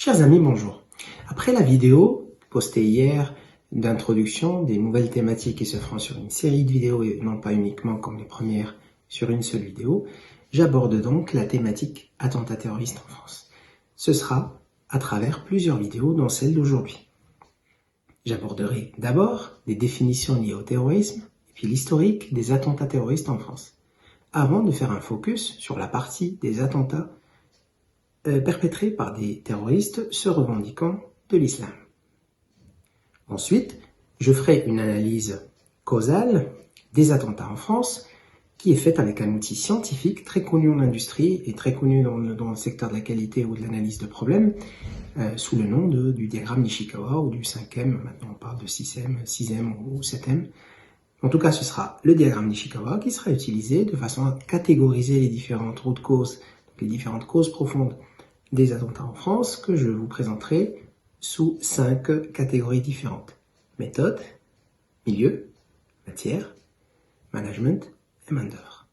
Chers amis, bonjour. Après la vidéo postée hier d'introduction des nouvelles thématiques qui se feront sur une série de vidéos et non pas uniquement comme les premières sur une seule vidéo, j'aborde donc la thématique attentat terroriste en France. Ce sera à travers plusieurs vidéos dont celle d'aujourd'hui. J'aborderai d'abord des définitions liées au terrorisme et puis l'historique des attentats terroristes en France, avant de faire un focus sur la partie des attentats perpétrés par des terroristes se revendiquant de l'islam. Ensuite, je ferai une analyse causale des attentats en France qui est faite avec un outil scientifique très connu en industrie et très connu dans le secteur de la qualité ou de l'analyse de problèmes sous le nom du diagramme Nishikawa ou du 5e, maintenant on parle de 6e ou 7e. En tout cas, ce sera le diagramme Nishikawa qui sera utilisé de façon à catégoriser les différentes routes causes, les différentes causes profondes des attentats en France que je vous présenterai sous 5 catégories différentes. Méthode, milieu, matière, management et main-d'œuvre.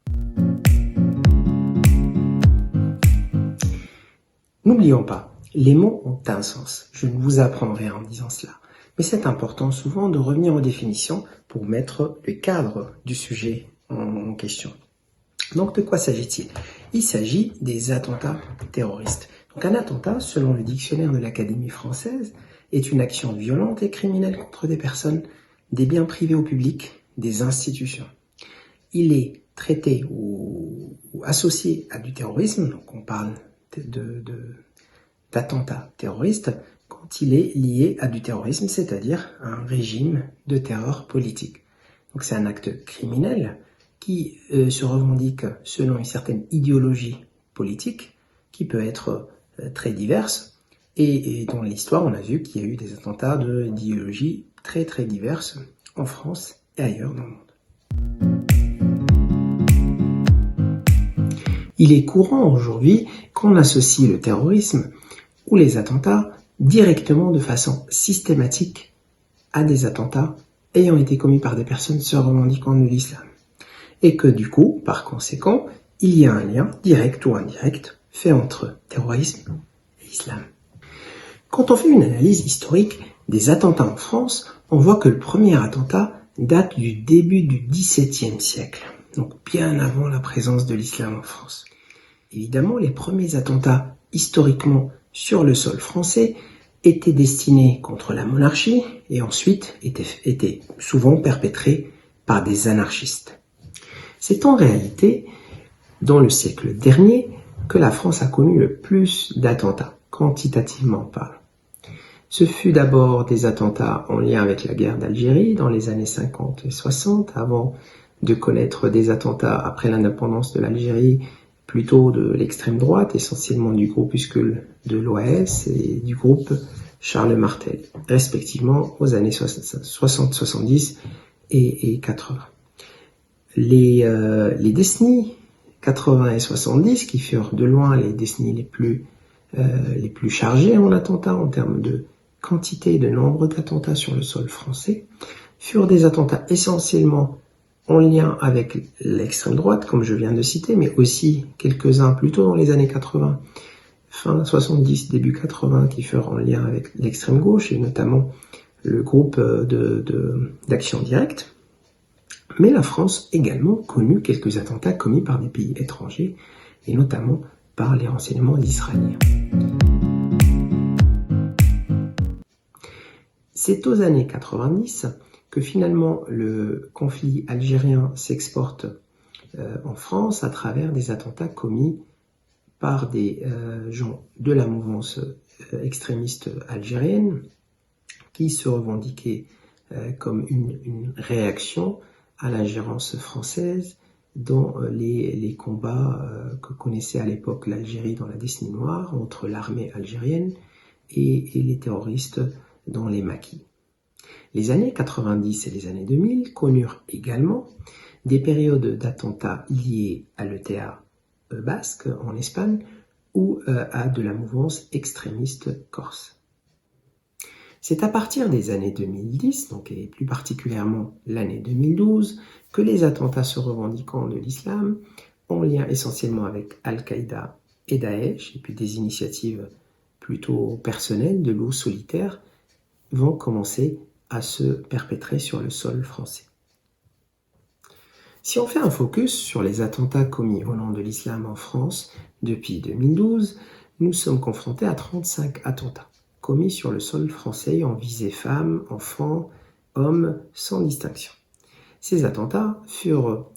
N'oublions pas, les mots ont un sens. Je ne vous apprends rien en disant cela. Mais c'est important souvent de revenir aux définitions pour mettre le cadre du sujet en question. Donc de quoi s'agit-il? Il s'agit des attentats terroristes. Donc un attentat, selon le dictionnaire de l'Académie française, est une action violente et criminelle contre des personnes, des biens privés ou publics, des institutions. Il est traité ou associé à du terrorisme, donc on parle d'attentat terroriste, quand il est lié à du terrorisme, c'est-à-dire un régime de terreur politique. Donc c'est un acte criminel qui se revendique selon une certaine idéologie politique qui peut être très diverse et dans l'histoire on a vu qu'il y a eu des attentats d'idéologies très très diverses en France et ailleurs dans le monde. Il est courant aujourd'hui qu'on associe le terrorisme ou les attentats directement de façon systématique à des attentats ayant été commis par des personnes se revendiquant de l'islam. Et que du coup, par conséquent, il y a un lien direct ou indirect fait entre terrorisme et islam. Quand on fait une analyse historique des attentats en France, on voit que le premier attentat date du début du XVIIe siècle, donc bien avant la présence de l'islam en France. Évidemment, les premiers attentats historiquement sur le sol français étaient destinés contre la monarchie et ensuite étaient souvent perpétrés par des anarchistes. C'est en réalité dans le siècle dernier que la France a connu le plus d'attentats, quantitativement parlant. Ce fut d'abord des attentats en lien avec la guerre d'Algérie dans les années 50 et 60, avant de connaître des attentats après l'indépendance de l'Algérie, plutôt de l'extrême droite, essentiellement du groupuscule de l'OAS et du groupe Charles Martel, respectivement aux années 60, 70 et 80. Les décennies 80 et 70, qui furent de loin les décennies les plus chargées en attentats en termes de quantité et de nombre d'attentats sur le sol français, furent des attentats essentiellement en lien avec l'extrême droite, comme je viens de citer, mais aussi quelques-uns plutôt dans les années 80, fin 70, début 80, qui furent en lien avec l'extrême gauche, et notamment le groupe d'Action Directe. Mais la France également connut quelques attentats commis par des pays étrangers, et notamment par les renseignements israéliens. C'est aux années 90 que finalement le conflit algérien s'exporte en France à travers des attentats commis par des gens de la mouvance extrémiste algérienne qui se revendiquaient comme une réaction à l'ingérence française dans les combats que connaissait à l'époque l'Algérie dans la décennie noire entre l'armée algérienne et les terroristes dans les maquis. Les années 90 et les années 2000 connurent également des périodes d'attentats liés à l'ETA basque en Espagne ou à de la mouvance extrémiste corse. C'est à partir des années 2010, donc et plus particulièrement l'année 2012, que les attentats se revendiquant de l'islam, en lien essentiellement avec Al-Qaïda et Daesh, et puis des initiatives plutôt personnels, de loups solitaires, vont commencer à se perpétrer sur le sol français. Si on fait un focus sur les attentats commis au nom de l'islam en France depuis 2012, nous sommes confrontés à 35 attentats commis sur le sol français ayant visé femmes, enfants, hommes, sans distinction. Ces attentats furent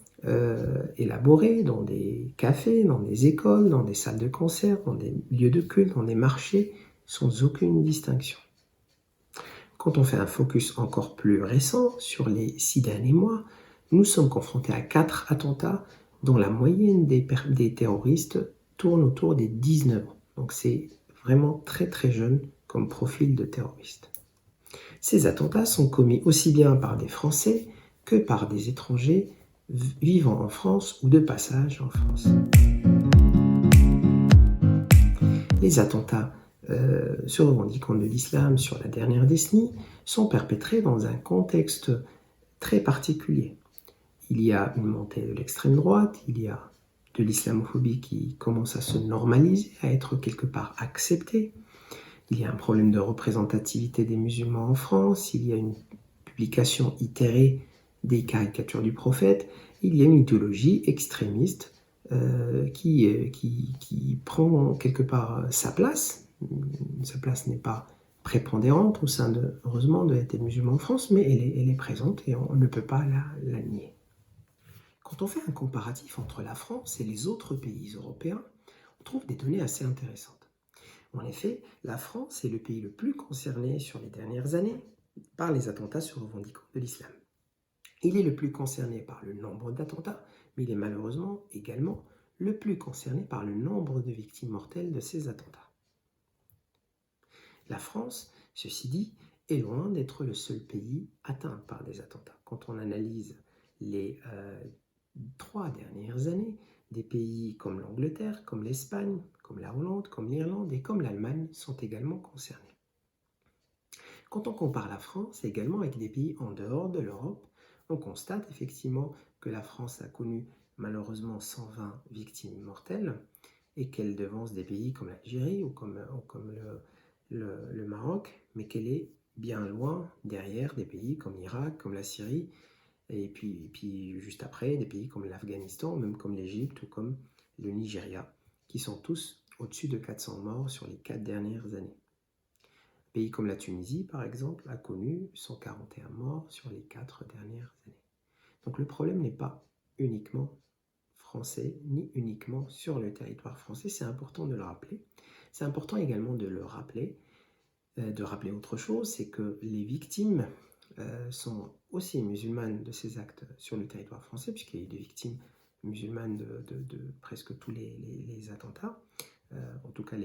élaborés dans des cafés, dans des écoles, dans des salles de concert, dans des lieux de culte, dans des marchés, sans aucune distinction. Quand on fait un focus encore plus récent sur les 6 derniers mois, nous sommes confrontés à 4 attentats dont la moyenne des terroristes tourne autour des 19 ans. Donc c'est vraiment très très jeune comme profil de terroriste. Ces attentats sont commis aussi bien par des Français que par des étrangers vivant en France ou de passage en France. Les attentats se revendiquant de l'islam sur la dernière décennie sont perpétrés dans un contexte très particulier. Il y a une montée de l'extrême droite, il y a de l'islamophobie qui commence à se normaliser, à être quelque part acceptée. Il y a un problème de représentativité des musulmans en France, il y a une publication itérée des caricatures du prophète, il y a une idéologie extrémiste qui prend quelque part sa place. Sa place n'est pas prépondérante au sein heureusement, de la musulmane en France, mais elle est présente et on ne peut pas la nier. Quand on fait un comparatif entre la France et les autres pays européens, on trouve des données assez intéressantes. En effet, la France est le pays le plus concerné sur les dernières années par les attentats se revendiquant de l'islam. Il est le plus concerné par le nombre d'attentats, mais il est malheureusement également le plus concerné par le nombre de victimes mortelles de ces attentats. La France, ceci dit, est loin d'être le seul pays atteint par des attentats. Quand on analyse les 3 dernières années, des pays comme l'Angleterre, comme l'Espagne, comme la Hollande, comme l'Irlande et comme l'Allemagne sont également concernés. Quand on compare la France également avec des pays en dehors de l'Europe, on constate effectivement que la France a connu malheureusement 120 victimes mortelles et qu'elle devance des pays comme l'Algérie ou comme le Maroc, mais qu'elle est bien loin derrière des pays comme l'Irak, comme la Syrie, et puis juste après des pays comme l'Afghanistan, même comme l'Égypte ou comme le Nigeria, qui sont tous au-dessus de 400 morts sur les 4 dernières années. Un pays comme la Tunisie, par exemple, a connu 141 morts sur les 4 dernières années. Donc le problème n'est pas uniquement français, ni uniquement sur le territoire français, c'est important de le rappeler. C'est important également de le rappeler, de rappeler autre chose, c'est que les victimes sont aussi musulmanes de ces actes sur le territoire français, puisqu'il y a eu des victimes musulmanes de presque tous les attentats, en tout cas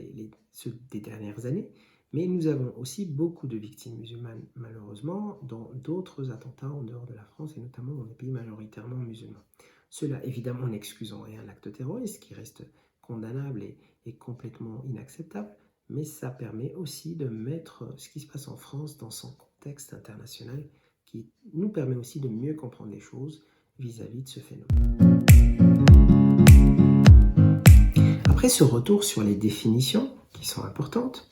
ceux des dernières années, mais nous avons aussi beaucoup de victimes musulmanes, malheureusement, dans d'autres attentats en dehors de la France, et notamment dans des pays majoritairement musulmans. Cela, évidemment, n'excuse en rien l'acte terroriste, qui reste condamnable et complètement inacceptable, mais ça permet aussi de mettre ce qui se passe en France dans son contexte international, qui nous permet aussi de mieux comprendre les choses vis-à-vis de ce phénomène. Après ce retour sur les définitions, qui sont importantes,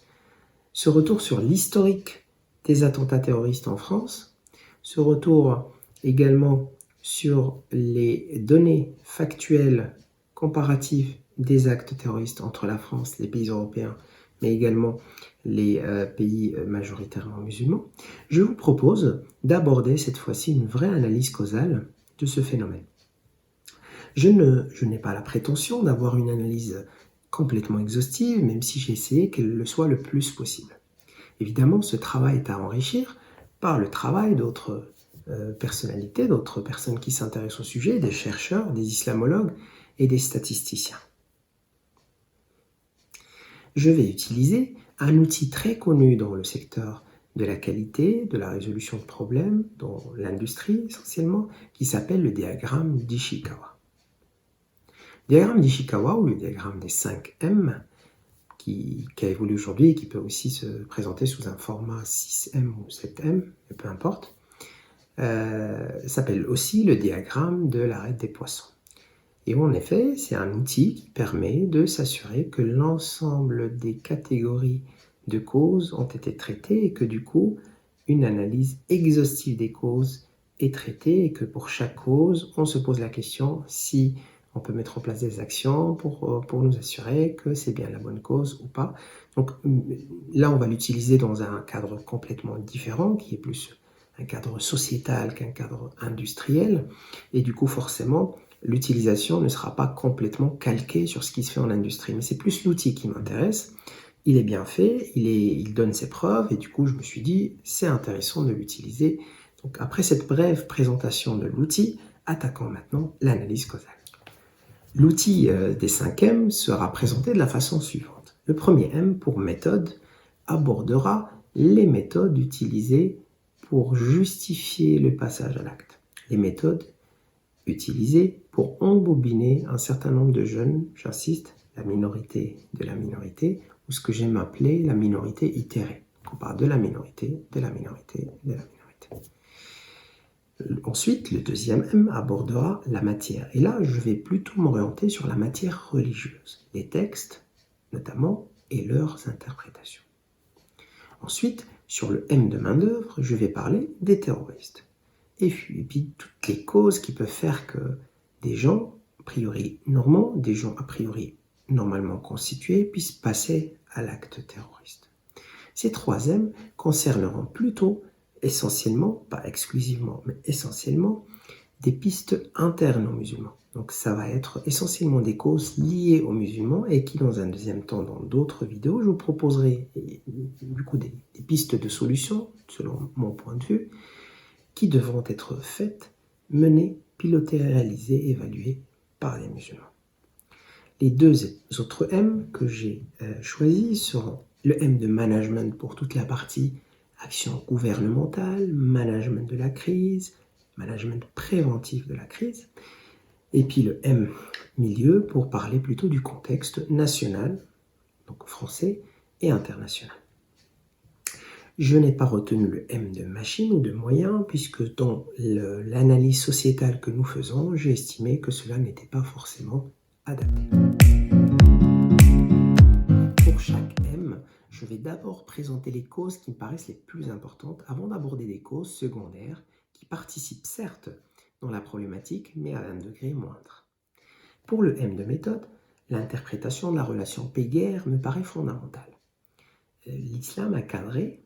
ce retour sur l'historique des attentats terroristes en France, ce retour également sur les données factuelles comparatives des actes terroristes entre la France, les pays européens, mais également les pays majoritairement musulmans, je vous propose d'aborder cette fois-ci une vraie analyse causale de ce phénomène. Je n'ai pas la prétention d'avoir une analyse complètement exhaustive, même si j'ai essayé qu'elle le soit le plus possible. Évidemment, ce travail est à enrichir par le travail d'autres personnalités, d'autres personnes qui s'intéressent au sujet, des chercheurs, des islamologues et des statisticiens. Je vais utiliser un outil très connu dans le secteur de la qualité, de la résolution de problèmes, dans l'industrie essentiellement, qui s'appelle le diagramme d'Ishikawa. Le diagramme d'Ishikawa, ou le diagramme des 5 M, qui a évolué aujourd'hui et qui peut aussi se présenter sous un format 6M ou 7M, mais peu importe, s'appelle aussi le diagramme de l'arête des poissons. Et en effet, c'est un outil qui permet de s'assurer que l'ensemble des catégories de causes ont été traitées et que du coup, une analyse exhaustive des causes est traitée et que pour chaque cause, on se pose la question si on peut mettre en place des actions pour nous assurer que c'est bien la bonne cause ou pas. Donc là, on va l'utiliser dans un cadre complètement différent, qui est plus un cadre sociétal qu'un cadre industriel. Et du coup, forcément, l'utilisation ne sera pas complètement calquée sur ce qui se fait en industrie. Mais c'est plus l'outil qui m'intéresse. Il est bien fait, il donne ses preuves, et du coup, je me suis dit, c'est intéressant de l'utiliser. Donc après cette brève présentation de l'outil, attaquons maintenant l'analyse causale. L'outil des 5 M sera présenté de la façon suivante. Le premier M, pour méthode, abordera les méthodes utilisées pour justifier le passage à l'acte. Les méthodes utilisées pour embobiner un certain nombre de jeunes, j'insiste, la minorité de la minorité, ou ce que j'aime appeler la minorité itérée. On parle de la minorité, de la minorité, de la minorité. Ensuite, le deuxième M abordera la matière. Et là, je vais plutôt m'orienter sur la matière religieuse, les textes notamment, et leurs interprétations. Ensuite, sur le M de main-d'œuvre, je vais parler des terroristes. Et puis toutes les causes qui peuvent faire que des gens, a priori normands, des gens a priori normalement constitués, puissent passer à l'acte terroriste. Ces 3 M concerneront plutôt essentiellement, pas exclusivement, mais essentiellement, des pistes internes aux musulmans. Donc ça va être essentiellement des causes liées aux musulmans et qui, dans un deuxième temps, dans d'autres vidéos, je vous proposerai du coup des pistes de solutions, selon mon point de vue, qui devront être faites, menées, pilotées, réalisées, évaluées par les musulmans. Les 2 autres M que j'ai choisis seront le M de management pour toute la partie action gouvernementale, management de la crise, management préventif de la crise, et puis le M milieu pour parler plutôt du contexte national, donc français, et international. Je n'ai pas retenu le M de machine ou de moyen, puisque dans l'analyse sociétale que nous faisons, j'ai estimé que cela n'était pas forcément adapté. Pour chaque M, je vais d'abord présenter les causes qui me paraissent les plus importantes avant d'aborder des causes secondaires qui participent certes dans la problématique, mais à un degré moindre. Pour le M de méthode, l'interprétation de la relation paix-guerre me paraît fondamentale. L'islam a cadré,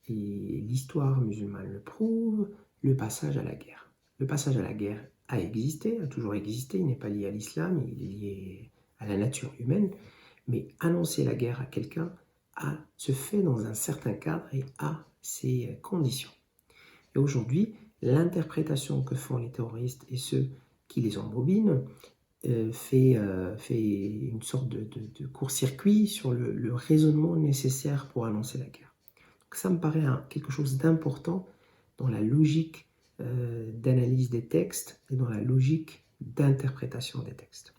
et l'histoire musulmane le prouve, le passage à la guerre. Le passage à la guerre a existé, a toujours existé, il n'est pas lié à l'islam, il est lié à la nature humaine, mais annoncer la guerre à quelqu'un se fait dans un certain cadre et a ses conditions. Et aujourd'hui, l'interprétation que font les terroristes et ceux qui les embobinent fait une sorte de court-circuit sur le raisonnement nécessaire pour annoncer la guerre. Donc ça me paraît quelque chose d'important dans la logique d'analyse des textes et dans la logique d'interprétation des textes.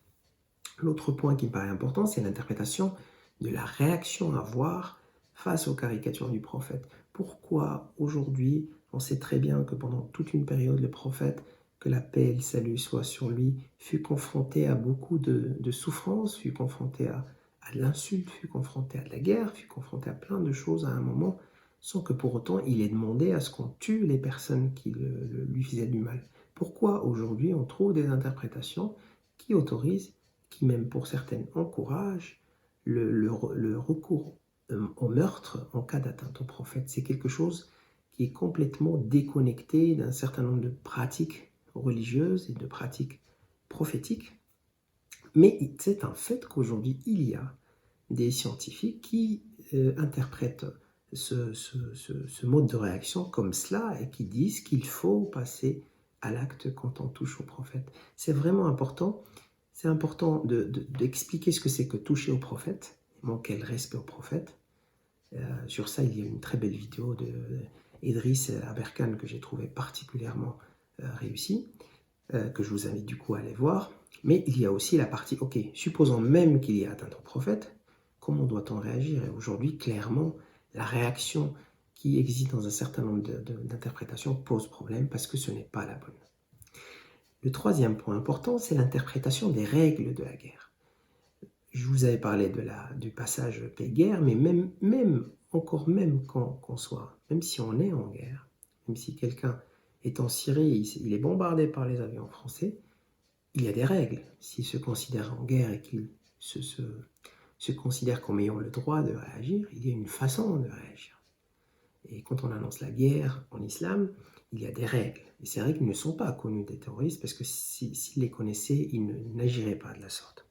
L'autre point qui me paraît important, c'est l'interprétation de la réaction à avoir face aux caricatures du prophète. Pourquoi aujourd'hui, on sait très bien que pendant toute une période, le prophète, que la paix et le salut soient sur lui, fut confronté à beaucoup de souffrances, fut confronté à de l'insulte, fut confronté à de la guerre, fut confronté à plein de choses à un moment, sans que pour autant il ait demandé à ce qu'on tue les personnes qui lui faisaient du mal. Pourquoi aujourd'hui on trouve des interprétations qui autorisent, qui même pour certaines encouragent, le recours au meurtre en cas d'atteinte au prophète? C'est quelque chose qui est complètement déconnecté d'un certain nombre de pratiques religieuses et de pratiques prophétiques. Mais c'est un fait qu'aujourd'hui, il y a des scientifiques qui interprètent ce mode de réaction comme cela et qui disent qu'il faut passer à l'acte quand on touche au prophète. C'est vraiment important. C'est important d'expliquer ce que c'est que toucher au prophète, manquer le respect au prophète. Sur ça, il y a une très belle vidéo d'Idriss Aberkan que j'ai trouvé particulièrement réussie, que je vous invite du coup à aller voir. Mais il y a aussi la partie, ok, supposons même qu'il y ait atteinte au prophète, comment doit-on réagir? Et aujourd'hui, clairement, la réaction qui existe dans un certain nombre d'interprétations pose problème parce que ce n'est pas la bonne. Le troisième point important, c'est l'interprétation des règles de la guerre. Je vous avais parlé du passage paix-guerre, mais même même si on est en guerre, même si quelqu'un est en Syrie, il est bombardé par les avions français, il y a des règles. S'il se considère en guerre et qu'il se considère comme ayant le droit de réagir, il y a une façon de réagir. Et quand on annonce la guerre en islam, il y a des règles. Et ces règles ne sont pas connues des terroristes parce que s'ils les connaissaient, ils n'agiraient pas de la sorte.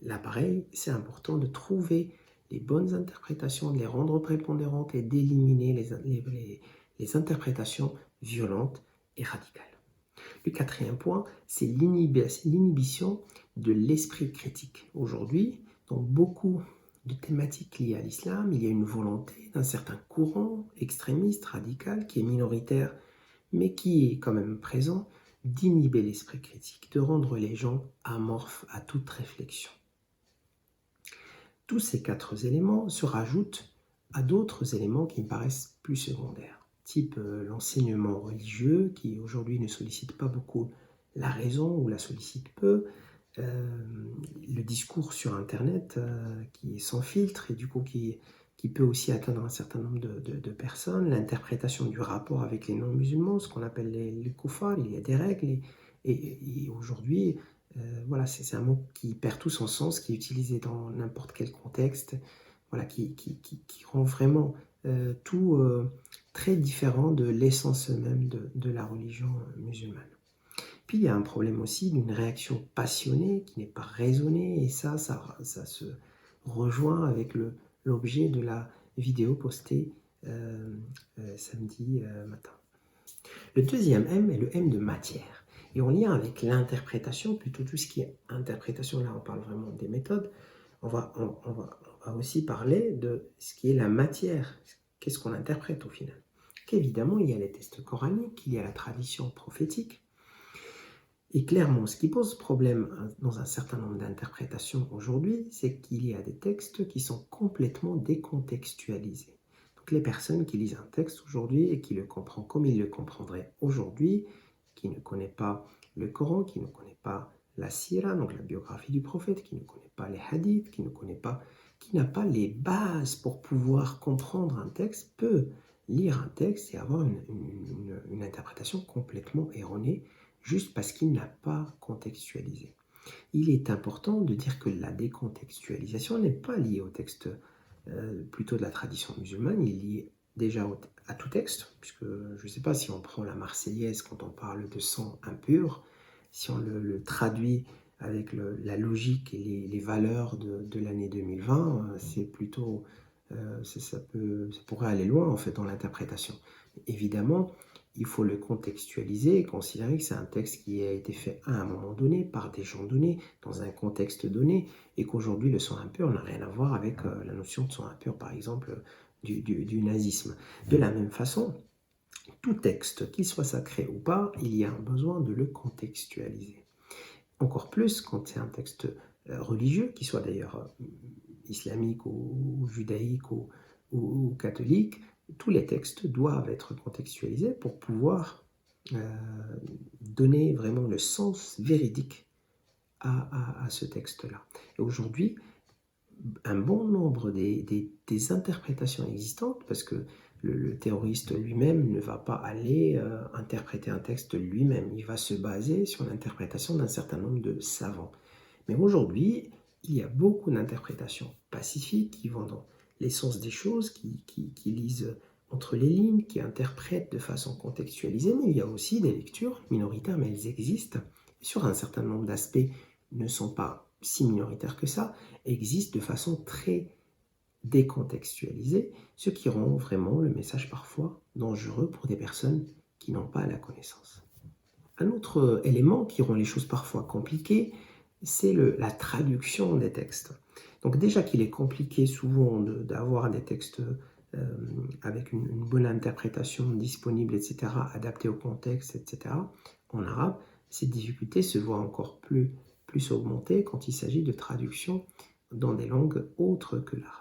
Là, pareil, c'est important de trouver les bonnes interprétations, de les rendre prépondérantes et d'éliminer les interprétations violentes et radicales. Le quatrième point, c'est l'inhibition de l'esprit critique. Aujourd'hui, dans beaucoup de thématiques liées à l'islam, il y a une volonté d'un certain courant extrémiste, radical, qui est minoritaire, mais qui est quand même présent, d'inhiber l'esprit critique, de rendre les gens amorphes à toute réflexion. Tous ces 4 éléments se rajoutent à d'autres éléments qui me paraissent plus secondaires, type l'enseignement religieux, qui aujourd'hui ne sollicite pas beaucoup la raison ou la sollicite peu, le discours sur Internet qui est sans filtre et du coup qui peut aussi atteindre un certain nombre de personnes, l'interprétation du rapport avec les non-musulmans, ce qu'on appelle les kuffars, il y a des règles et aujourd'hui, voilà, c'est un mot qui perd tout son sens, qui est utilisé dans n'importe quel contexte, voilà, qui rend vraiment tout très différent de l'essence même de la religion musulmane. Puis il y a un problème aussi d'une réaction passionnée qui n'est pas raisonnée, et ça se rejoint avec l'objet de la vidéo postée samedi matin. Le deuxième M est le M de matière. Et en lien avec l'interprétation, plutôt tout ce qui est interprétation, là on parle vraiment des méthodes, on va aussi parler de ce qui est la matière, qu'est-ce qu'on interprète au final. Qu'évidemment, il y a les textes coraniques, il y a la tradition prophétique, et clairement, ce qui pose problème dans un certain nombre d'interprétations aujourd'hui, c'est qu'il y a des textes qui sont complètement décontextualisés. Donc les personnes qui lisent un texte aujourd'hui et qui le comprennent comme ils le comprendraient aujourd'hui, qui ne connaissent pas le Coran, qui ne connaissent pas la Sira, donc la biographie du prophète, qui ne connaît pas les hadiths, qui n'a pas les bases pour pouvoir comprendre un texte, peut lire un texte et avoir une interprétation complètement erronée juste parce qu'il n'a pas contextualisé. Il est important de dire que la décontextualisation n'est pas liée au texte plutôt de la tradition musulmane, il est lié déjà à tout texte, puisque je ne sais pas si on prend la Marseillaise quand on parle de sang impur, si on le traduit avec la logique et les valeurs de l'année 2020, c'est plutôt ça pourrait aller loin en fait dans l'interprétation. Évidemment, il faut le contextualiser et considérer que c'est un texte qui a été fait à un moment donné, par des gens donnés, dans un contexte donné, et qu'aujourd'hui le sang impur n'a rien à voir avec la notion de sang impur, par exemple, du nazisme. De la même façon, tout texte, qu'il soit sacré ou pas, il y a un besoin de le contextualiser. Encore plus quand c'est un texte religieux, qui soit d'ailleurs islamique ou judaïque ou catholique, tous les textes doivent être contextualisés pour pouvoir donner vraiment le sens véridique à ce texte-là. Et aujourd'hui, un bon nombre des interprétations existantes, parce que le terroriste lui-même ne va pas aller interpréter un texte lui-même, il va se baser sur l'interprétation d'un certain nombre de savants. Mais aujourd'hui, il y a beaucoup d'interprétations pacifiques qui vont dans l'essence des choses, qui lisent entre les lignes, qui interprètent de façon contextualisée, mais il y a aussi des lectures minoritaires, mais elles existent, sur un certain nombre d'aspects ne sont pas si minoritaires que ça, existent de façon très décontextualisée, ce qui rend vraiment le message parfois dangereux pour des personnes qui n'ont pas la connaissance. Un autre élément qui rend les choses parfois compliquées, c'est la traduction des textes. Donc déjà qu'il est compliqué souvent d'avoir des textes avec une bonne interprétation disponible, etc., adaptée au contexte, etc., en arabe, ces difficultés se voient encore plus augmenter quand il s'agit de traduction dans des langues autres que l'arabe.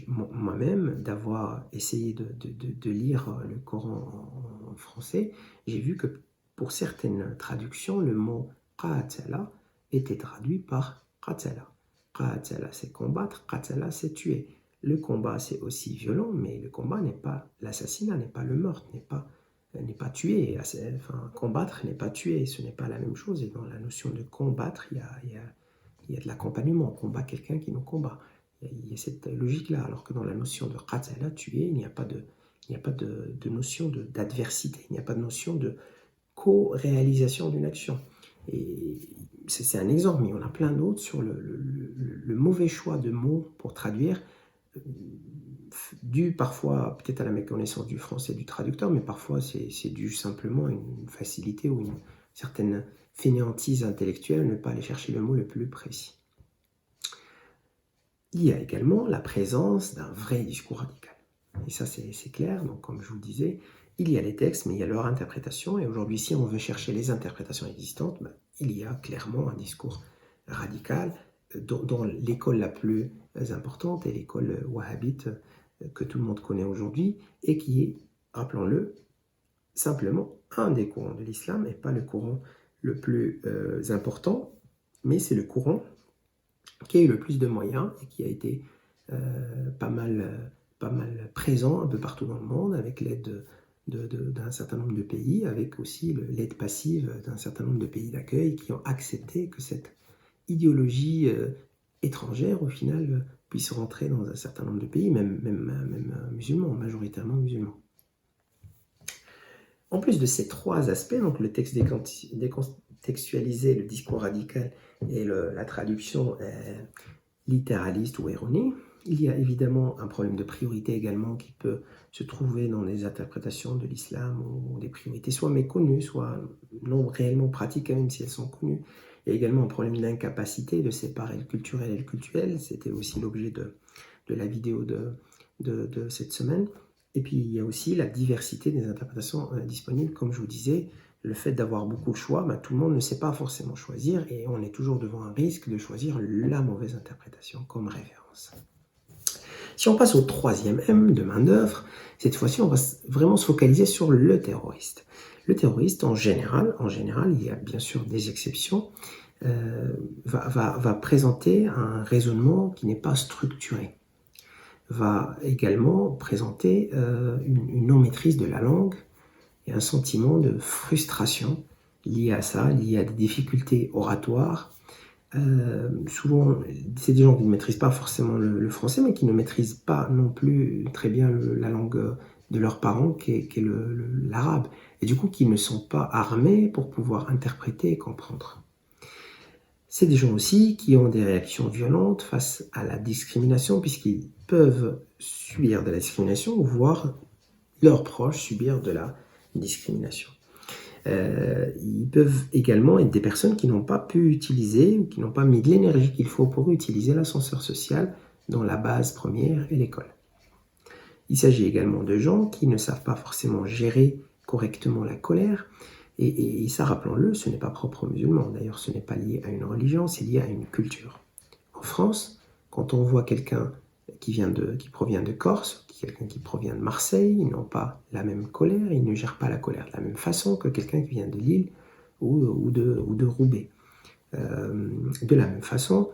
Moi-même, d'avoir essayé de lire le Coran en français, j'ai vu que pour certaines traductions, le mot qatala était traduit par qatala. Qatala, c'est combattre. Qatala, c'est tuer. Le combat, c'est aussi violent, mais le combat n'est pas l'assassinat, n'est pas le meurtre, n'est pas tuer. Enfin, combattre n'est pas tuer, ce n'est pas la même chose. Et dans la notion de combattre, il y a de l'accompagnement. On combat quelqu'un qui nous combat. Il y a cette logique-là. Alors que dans la notion de qatala, tuer, il n'y a pas de notion d'adversité. Il n'y a pas de notion de co-réalisation d'une action. Et c'est un exemple, mais on a plein d'autres sur le mauvais choix de mots pour traduire, dû parfois peut-être à la méconnaissance du français du traducteur, mais parfois c'est dû simplement à une facilité ou une certaine fainéantise intellectuelle, ne pas aller chercher le mot le plus précis. Il y a également la présence d'un vrai discours radical. Et ça, c'est clair. Donc, comme je vous le disais, il y a les textes, mais il y a leur interprétation. Et aujourd'hui, si on veut chercher les interprétations existantes, il y a clairement un discours radical dont l'école la plus importante est l'école wahhabite que tout le monde connaît aujourd'hui et qui est, rappelons-le, simplement un des courants de l'islam et pas le courant le plus important, mais c'est le courant qui a eu le plus de moyens et qui a été pas mal présent un peu partout dans le monde avec l'aide d'un certain nombre de pays, avec aussi l'aide passive d'un certain nombre de pays d'accueil qui ont accepté que cette idéologie étrangère, au final, puisse rentrer dans un certain nombre de pays, même musulmans, majoritairement musulmans. En plus de ces trois aspects, donc le texte décontextualisé, le discours radical et la traduction littéraliste ou erronée, il y a évidemment un problème de priorité également qui peut se trouver dans les interprétations de l'islam ou des priorités soit méconnues, soit non réellement pratiques, même si elles sont connues. Il y a également un problème d'incapacité de séparer le culturel et le cultuel. C'était aussi l'objet de la vidéo de cette semaine. Et puis il y a aussi la diversité des interprétations disponibles. Comme je vous disais, le fait d'avoir beaucoup de choix, tout le monde ne sait pas forcément choisir et on est toujours devant un risque de choisir la mauvaise interprétation comme référence. Si on passe au troisième M de main-d'œuvre, cette fois-ci, on va vraiment se focaliser sur le terroriste. Le terroriste, en général, il y a bien sûr des exceptions, va présenter un raisonnement qui n'est pas structuré, va également présenter une non-maîtrise de la langue et un sentiment de frustration lié à ça, lié à des difficultés oratoires. Souvent, c'est des gens qui ne maîtrisent pas forcément le français, mais qui ne maîtrisent pas non plus très bien la langue de leurs parents, qui est l'arabe, et du coup qui ne sont pas armés pour pouvoir interpréter et comprendre. C'est des gens aussi qui ont des réactions violentes face à la discrimination, puisqu'ils peuvent subir de la discrimination ou voir leurs proches subir de la discrimination. Ils peuvent également être des personnes qui n'ont pas pu utiliser ou qui n'ont pas mis de l'énergie qu'il faut pour utiliser l'ascenseur social dans la base première et l'école. Il s'agit également de gens qui ne savent pas forcément gérer correctement la colère et ça, rappelons-le, ce n'est pas propre aux musulmans. D'ailleurs, ce n'est pas lié à une religion, c'est lié à une culture. En France, quand on voit quelqu'un qui provient de Corse, quelqu'un qui provient de Marseille, ils n'ont pas la même colère, ils ne gèrent pas la colère de la même façon que quelqu'un qui vient de Lille ou de Roubaix. De la même façon,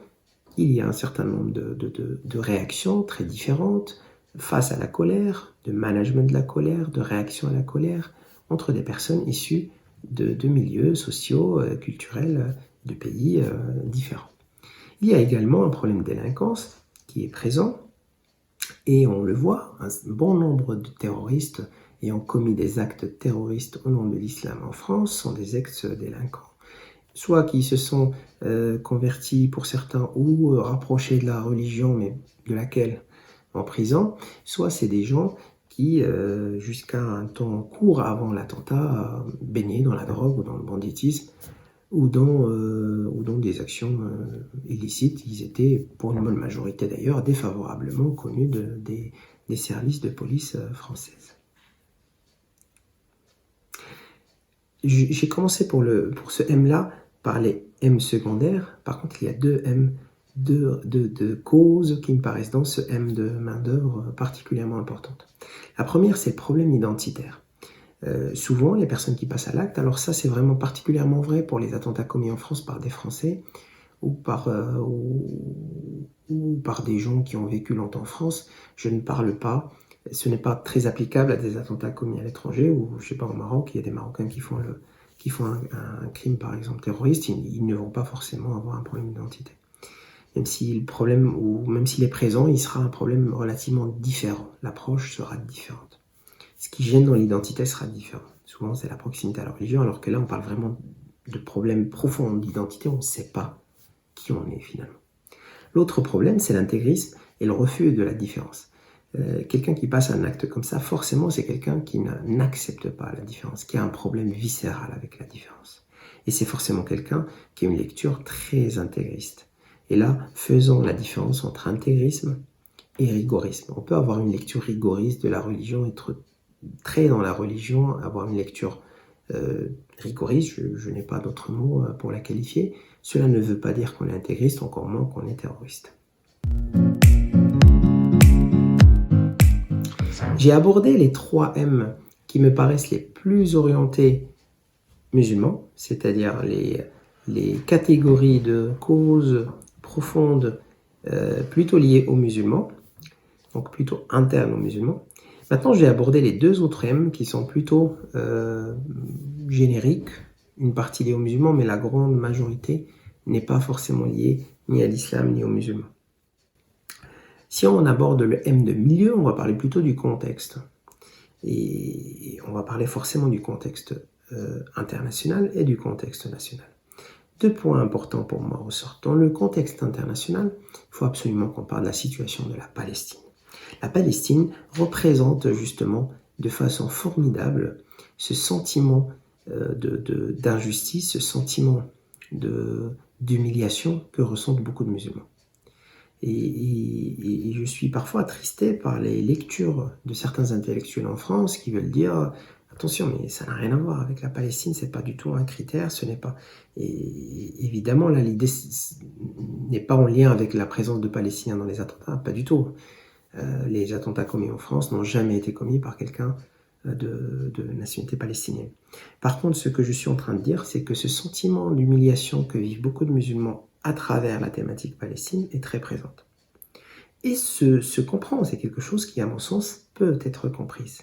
il y a un certain nombre de réactions très différentes face à la colère, de management de la colère, de réaction à la colère, entre des personnes issues de milieux sociaux, culturels, de pays différents. Il y a également un problème de délinquance qui est présent, et on le voit, un bon nombre de terroristes ayant commis des actes terroristes au nom de l'islam en France sont des ex-délinquants. Soit qui se sont convertis pour certains ou rapprochés de la religion, mais de laquelle en prison, soit c'est des gens qui, jusqu'à un temps court avant l'attentat, baignaient dans la drogue ou dans le banditisme ou dans des actions illicites. Ils étaient, pour une bonne majorité d'ailleurs, défavorablement connus des services de police françaises. J'ai commencé pour ce M-là par les M secondaires. Par contre, il y a deux M de causes qui me paraissent dans ce M de main-d'œuvre particulièrement importantes. La première, c'est le problème identitaire. Souvent, les personnes qui passent à l'acte, alors ça c'est vraiment particulièrement vrai pour les attentats commis en France par des Français, ou par des gens qui ont vécu longtemps en France, je ne parle pas, ce n'est pas très applicable à des attentats commis à l'étranger, ou je sais pas, au Maroc, il y a des Marocains qui font un crime par exemple terroriste, ils ne vont pas forcément avoir un problème d'identité. Même si le problème, ou même s'il est présent, il sera un problème relativement différent. L'approche sera différente. Ce qui gêne dans l'identité sera différent. Souvent, c'est la proximité à la religion, alors que là, on parle vraiment de problèmes profonds d'identité, on ne sait pas qui on est finalement. L'autre problème, c'est l'intégrisme et le refus de la différence. Quelqu'un qui passe un acte comme ça, forcément, c'est quelqu'un qui n'accepte pas la différence, qui a un problème viscéral avec la différence. Et c'est forcément quelqu'un qui a une lecture très intégriste. Et là, faisons la différence entre intégrisme et rigorisme. On peut avoir une lecture rigoriste de la religion, être très dans la religion, avoir une lecture rigoriste, je n'ai pas d'autre mot pour la qualifier. Cela ne veut pas dire qu'on est intégriste, encore moins qu'on est terroriste. J'ai abordé les 3 M qui me paraissent les plus orientés musulmans, c'est-à-dire les catégories de causes profondes plutôt liées aux musulmans, donc plutôt internes aux musulmans. Maintenant, je vais aborder les 2 autres M qui sont plutôt génériques, une partie liée aux musulmans, mais la grande majorité n'est pas forcément liée ni à l'islam ni aux musulmans. Si on aborde le M de milieu, on va parler plutôt du contexte. Et on va parler forcément du contexte international et du contexte national. 2 points importants pour moi ressortent. Dans le contexte international, il faut absolument qu'on parle de la situation de la Palestine. La Palestine représente justement de façon formidable ce sentiment d'injustice, ce sentiment d'humiliation que ressentent beaucoup de musulmans. Et je suis parfois attristé par les lectures de certains intellectuels en France qui veulent dire attention, mais ça n'a rien à voir avec la Palestine, c'est pas du tout un critère, ce n'est pas. Et évidemment, là, l'idée n'est pas en lien avec la présence de Palestiniens dans les attentats, pas du tout. Les attentats commis en France n'ont jamais été commis par quelqu'un de nationalité palestinienne. Par contre, ce que je suis en train de dire, c'est que ce sentiment d'humiliation que vivent beaucoup de musulmans à travers la thématique Palestine est très présente. Et se comprend, c'est quelque chose qui, à mon sens, peut être comprise.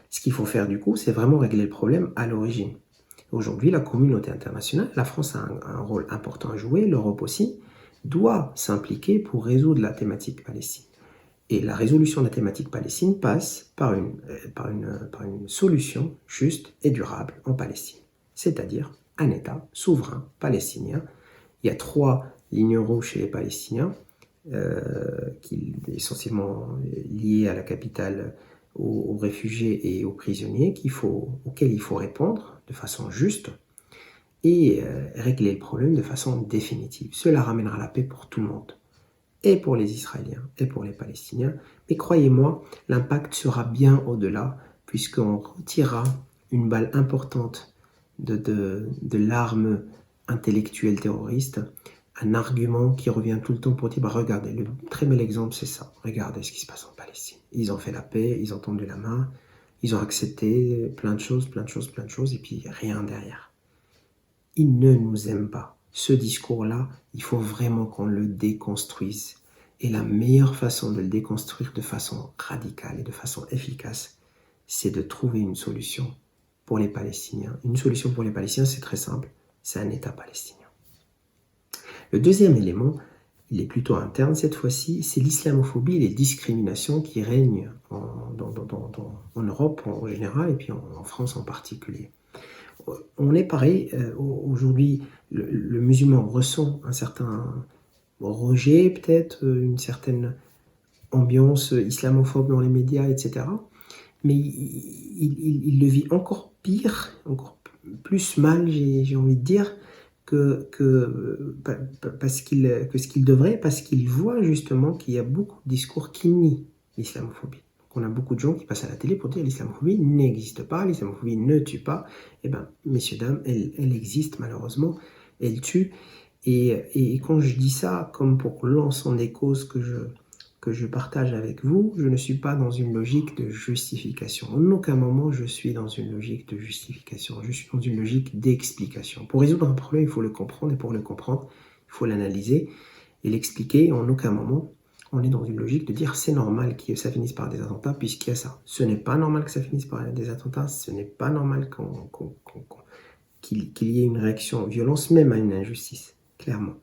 Ce qu'il faut faire du coup, c'est vraiment régler le problème à l'origine. Aujourd'hui, la communauté internationale, la France a un rôle important à jouer, l'Europe aussi, doit s'impliquer pour résoudre la thématique Palestine. Et la résolution de la thématique Palestine passe par une solution juste et durable en Palestine, c'est-à-dire un État souverain palestinien. Il y a 3 lignes rouges chez les Palestiniens, qui sont essentiellement liées à la capitale, aux réfugiés et aux prisonniers, auxquels il faut répondre de façon juste et régler le problème de façon définitive. Cela ramènera la paix pour tout le monde, et pour les Israéliens et pour les Palestiniens. Mais croyez-moi, l'impact sera bien au-delà, puisqu'on retirera une balle importante de l'arme intellectuelle terroriste, un argument qui revient tout le temps pour dire regardez, le très bel exemple c'est ça, regardez ce qui se passe en Palestine. Ils ont fait la paix, ils ont tendu la main, ils ont accepté plein de choses, et puis rien derrière. Ils ne nous aiment pas. Ce discours-là, il faut vraiment qu'on le déconstruise. Et la meilleure façon de le déconstruire de façon radicale et de façon efficace, c'est de trouver une solution pour les Palestiniens. Une solution pour les Palestiniens, c'est très simple, c'est un État palestinien. Le deuxième élément, il est plutôt interne cette fois-ci, c'est l'islamophobie et les discriminations qui règnent en Europe en général et puis en France en particulier. On est pareil, aujourd'hui, le musulman ressent un certain rejet, peut-être une certaine ambiance islamophobe dans les médias, etc. Mais il le vit encore pire, encore plus mal, j'ai envie de dire, que ce qu'il devrait, parce qu'il voit justement qu'il y a beaucoup de discours qui nient l'islamophobie. On a beaucoup de gens qui passent à la télé pour dire l'islamophobie n'existe pas, l'islamophobie ne tue pas. Eh bien, messieurs, dames, elle existe malheureusement, elle tue. Et quand je dis ça, comme pour l'ensemble des causes que je partage avec vous, je ne suis pas dans une logique de justification. En aucun moment, je suis dans une logique de justification. Je suis dans une logique d'explication. Pour résoudre un problème, il faut le comprendre. Et pour le comprendre, il faut l'analyser et l'expliquer. En aucun moment, on est dans une logique de dire c'est normal que ça finisse par des attentats puisqu'il y a ça. Ce n'est pas normal que ça finisse par des attentats, ce n'est pas normal qu'il y ait une réaction violence, même à une injustice, clairement.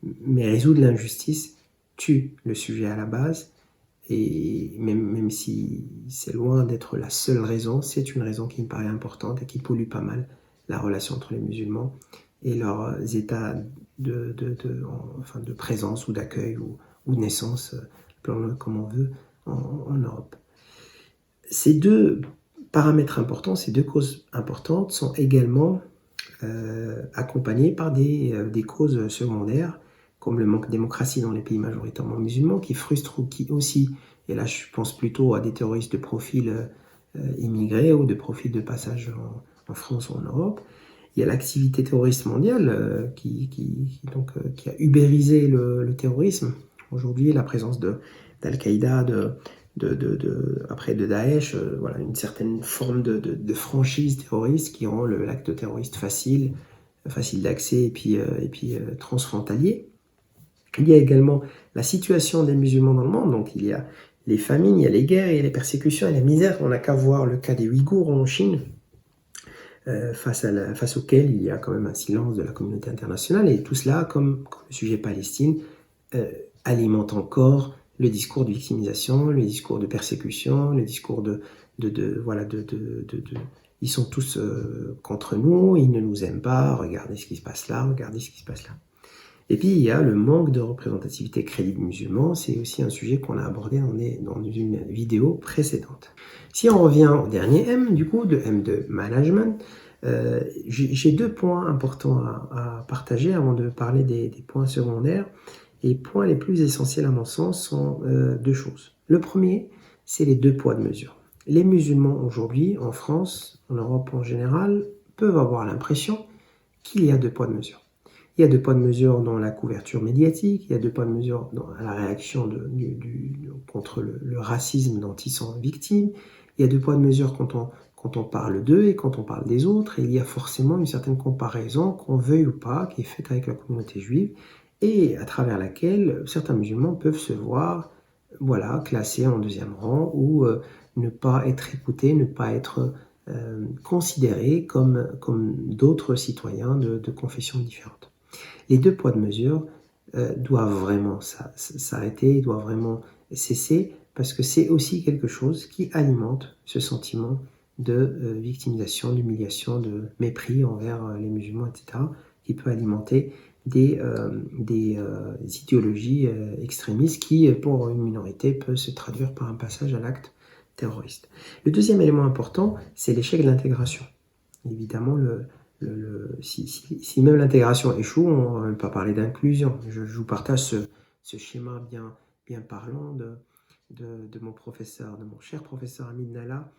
Mais résoudre l'injustice tue le sujet à la base, et même si c'est loin d'être la seule raison, c'est une raison qui me paraît importante et qui pollue pas mal la relation entre les musulmans et leurs états de présence ou d'accueil ou de naissance, appelons-le comme on veut, en Europe. Ces deux paramètres importants, ces deux causes importantes sont également accompagnées par des causes secondaires, comme le manque de démocratie dans les pays majoritairement musulmans, qui frustrent ou qui aussi, et là je pense plutôt à des terroristes de profil immigrés ou de profil de passage en France ou en Europe. Il y a l'activité terroriste mondiale qui a ubérisé le terrorisme. Aujourd'hui, la présence d'Al-Qaïda, après de Daesh, voilà, une certaine forme de franchise terroriste qui rend l'acte terroriste facile d'accès et puis transfrontalier. Il y a également la situation des musulmans dans le monde, donc il y a les famines, il y a les guerres, il y a les persécutions et la misère. On n'a qu'à voir le cas des Ouïghours en Chine, face auquel il y a quand même un silence de la communauté internationale, et tout cela, comme le sujet Palestine, alimente encore le discours de victimisation, le discours de persécution, le discours ils sont tous contre nous, ils ne nous aiment pas, regardez ce qui se passe là, regardez ce qui se passe là. Et puis il y a le manque de représentativité crédible musulman, c'est aussi un sujet qu'on a abordé dans une vidéo précédente. Si on revient au dernier M, du coup, le M de management, j'ai deux points importants à partager avant de parler des points secondaires. Les points les plus essentiels à mon sens sont deux choses. Le premier, c'est les deux poids de mesure. Les musulmans aujourd'hui, en France, en Europe en général, peuvent avoir l'impression qu'il y a deux poids de mesure. Il y a deux poids de mesure dans la couverture médiatique, il y a deux poids de mesure dans la réaction contre le racisme dont ils sont victimes, il y a deux poids de mesure quand on parle d'eux et quand on parle des autres, et il y a forcément une certaine comparaison, qu'on veuille ou pas, qui est faite avec la communauté juive, et à travers laquelle certains musulmans peuvent se voir classés en deuxième rang ou ne pas être écoutés, ne pas être considérés comme d'autres citoyens de confessions différentes. Les deux poids de mesure doivent vraiment s'arrêter, doivent vraiment cesser, parce que c'est aussi quelque chose qui alimente ce sentiment de victimisation, d'humiliation, de mépris envers les musulmans, etc., qui peut alimenter des idéologies extrémistes qui, pour une minorité, peut se traduire par un passage à l'acte terroriste. Le deuxième élément important, c'est l'échec de l'intégration. Évidemment, si même l'intégration échoue, on ne va même pas parler d'inclusion. Je vous partage ce schéma bien parlant de mon professeur, de mon cher professeur Hamid Nalla,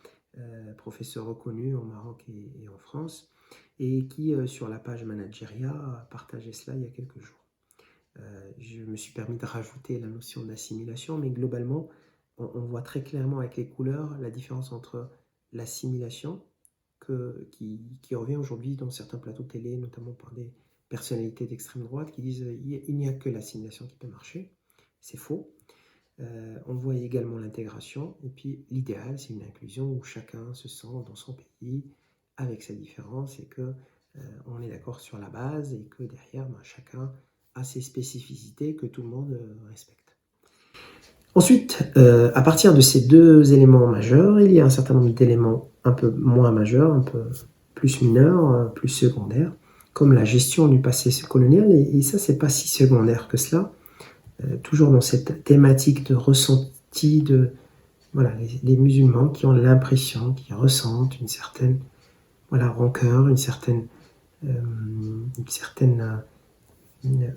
professeur reconnu au Maroc et en France, et qui, sur la page Manageria, a partagé cela il y a quelques jours. Je me suis permis de rajouter la notion d'assimilation, mais globalement, on voit très clairement avec les couleurs la différence entre l'assimilation, qui revient aujourd'hui dans certains plateaux télé, notamment par des personnalités d'extrême droite, qui disent il n'y a que l'assimilation qui peut marcher. C'est faux. On voit également l'intégration, et puis l'idéal, c'est une inclusion où chacun se sent dans son pays, avec sa différence, et on est d'accord sur la base, et que derrière, chacun a ses spécificités que tout le monde respecte. Ensuite, à partir de ces deux éléments majeurs, il y a un certain nombre d'éléments un peu moins majeurs, un peu plus mineurs, plus secondaires, comme la gestion du passé colonial, et ça, c'est pas si secondaire que cela. Toujours dans cette thématique de ressenti les musulmans qui ont l'impression, qui ressentent une certaine rancœur, une certaine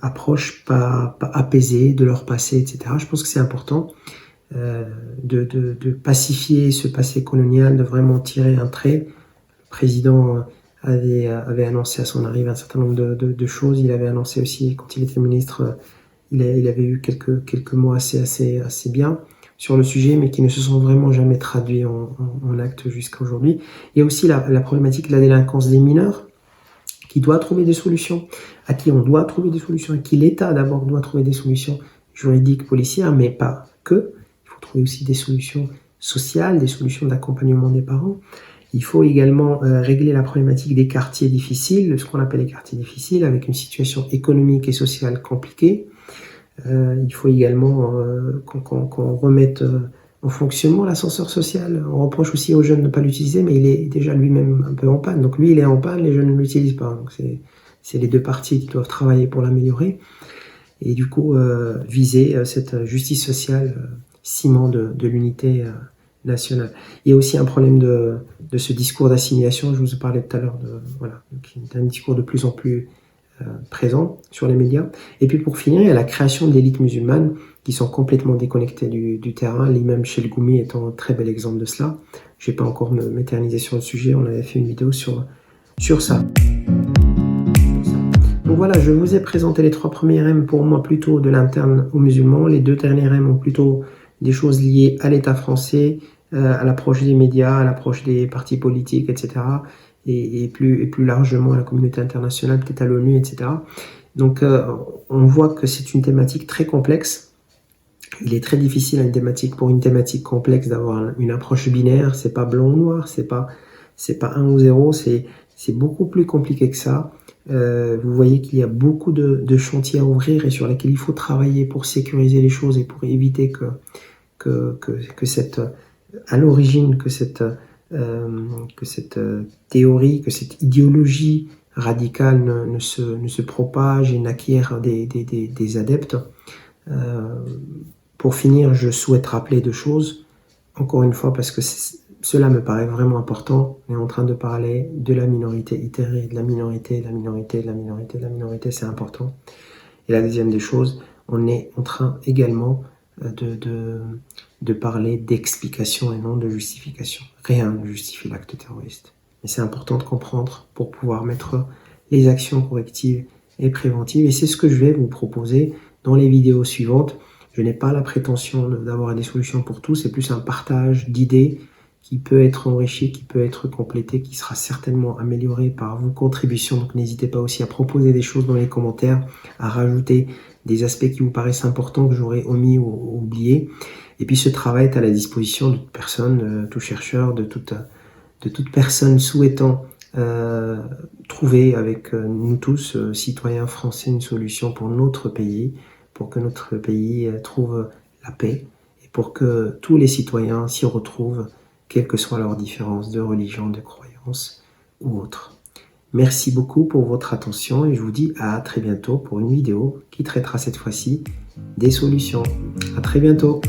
approche pas apaisée de leur passé, etc. Je pense que c'est important de pacifier ce passé colonial, de vraiment tirer un trait. Le président avait annoncé à son arrivée un certain nombre de choses. Il avait annoncé aussi, quand il était ministre, il avait eu quelques mots assez bien sur le sujet, mais qui ne se sont vraiment jamais traduits en actes jusqu'à aujourd'hui. Il y a aussi la problématique de la délinquance des mineurs, qui doit trouver des solutions, à qui on doit trouver des solutions, à qui l'État d'abord doit trouver des solutions juridiques, policières, mais pas que. Il faut trouver aussi des solutions sociales, des solutions d'accompagnement des parents. Il faut également régler la problématique des quartiers difficiles, ce qu'on appelle les quartiers difficiles, avec une situation économique et sociale compliquée. Il faut également qu'on remette en fonctionnement l'ascenseur social. On reproche aussi aux jeunes de ne pas l'utiliser, mais il est déjà lui-même un peu en panne. Donc lui, il est en panne, les jeunes ne l'utilisent pas. Donc c'est les deux parties qui doivent travailler pour l'améliorer. Et du coup, viser cette justice sociale, ciment de l'unité nationale. Il y a aussi un problème de ce discours d'assimilation, je vous ai parlé tout à l'heure, qui est un discours de plus en plus présent sur les médias. Et puis pour finir, il y a la création d'élites musulmanes qui sont complètement déconnectées du terrain, l'imam Chelgoumi étant un très bel exemple de cela. Je ne vais pas encore m'éterniser sur le sujet, on avait fait une vidéo sur ça. Donc voilà, je vous ai présenté les 3 premiers RM pour moi plutôt de l'interne aux musulmans. Les 2 derniers RM ont plutôt des choses liées à l'État français, à l'approche des médias, à l'approche des partis politiques, etc. Et plus largement à la communauté internationale, peut-être à l'ONU, etc. Donc on voit que c'est une thématique très complexe. Il est très difficile pour une thématique complexe d'avoir une approche binaire. C'est pas blanc ou noir, c'est pas 1 ou 0, c'est beaucoup plus compliqué que ça. Vous voyez qu'il y a beaucoup de chantiers à ouvrir et sur lesquels il faut travailler pour sécuriser les choses et pour éviter que cette théorie, que cette idéologie radicale ne se propage et n'acquiert des adeptes. Pour finir, je souhaite rappeler 2 choses, encore une fois, parce que cela me paraît vraiment important. On est en train de parler de la minorité, itérer de la minorité, c'est important. Et la deuxième des choses, on est en train également de parler d'explication et non de justification. Rien ne justifie l'acte terroriste. Mais c'est important de comprendre pour pouvoir mettre les actions correctives et préventives. Et c'est ce que je vais vous proposer dans les vidéos suivantes. Je n'ai pas la prétention d'avoir des solutions pour tout, c'est plus un partage d'idées qui peut être enrichi, qui peut être complété, qui sera certainement amélioré par vos contributions. Donc n'hésitez pas aussi à proposer des choses dans les commentaires, à rajouter des aspects qui vous paraissent importants que j'aurais omis ou oubliés. Et puis ce travail est à la disposition de toute personne, de tout chercheur, de toute personne souhaitant trouver avec nous tous, citoyens français, une solution pour notre pays, pour que notre pays trouve la paix et pour que tous les citoyens s'y retrouvent, quelles que soient leurs différences de religion, de croyance ou autre. Merci beaucoup pour votre attention et je vous dis à très bientôt pour une vidéo qui traitera cette fois-ci des solutions. À très bientôt.